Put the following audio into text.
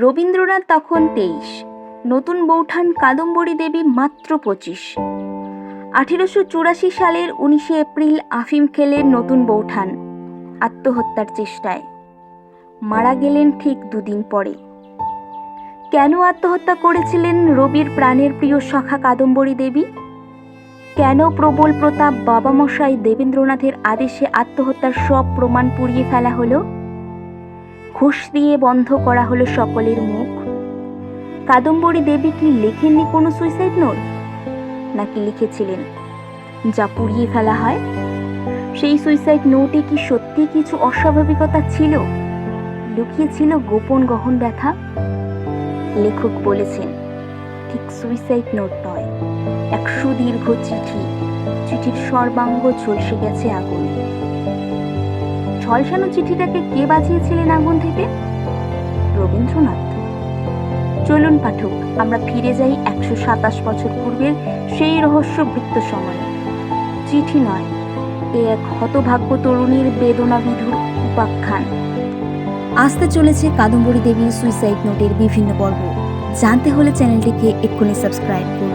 রবীন্দ্রনাথ তখন 23, নতুন বৌঠান কাদম্বরী দেবী মাত্র 25। 1884 সালের 19 এপ্রিল আফিম খেলেন নতুন বৌঠান আত্মহত্যার চেষ্টায়। মারা গেলেন ঠিক 2 দিন পরে। কেন আত্মহত্যা করেছিলেন রবির প্রাণের প্রিয় সখা কাদম্বরী দেবী? কেন প্রবল প্রতাপ বাবামশাই দেবেন্দ্রনাথের আদেশে আত্মহত্যার সব প্রমাণ পুড়িয়ে ফেলা হলো? ঘুষ দিয়ে বন্ধ করা হলো সকলের মুখ? কাদম্বরী দেবী কি লেখেননি কোনো সুইসাইড নোট, নাকি লিখেছিলেন যা পুড়িয়ে ফেলা হয়? সেই সুইসাইড নোটে কি সত্যি কিছু অস্বাভাবিকতা ছিল? লুকিয়েছিল গোপন গহন ব্যথা? লেখক বলেছেন, ঠিক সুইসাইড নোট নয়, এক সুদীর্ঘ চিঠি। চিঠির সর্বাঙ্গ ঝলসে গেছে আগুনে। ঝলসানো চিঠিটাকে কে বাঁচিয়েছিলেন আগুন থেকে? রবীন্দ্রনাথ। চলুন পাঠক, আমরা ফিরে যাই 127 বছর পূর্বের সেই রহস্যবৃত্ত সময়ে। চিঠি নয়, এ এক হতভাগ্য তরুণীর বেদনা বিধুর উপাখ্যান। আসতে চলেছে কাদম্বরী দেবীর সুইসাইড নোটের বিভিন্ন পর্ব। জানতে হলে চ্যানেলটিকে এক্ষুনি সাবস্ক্রাইব করুন।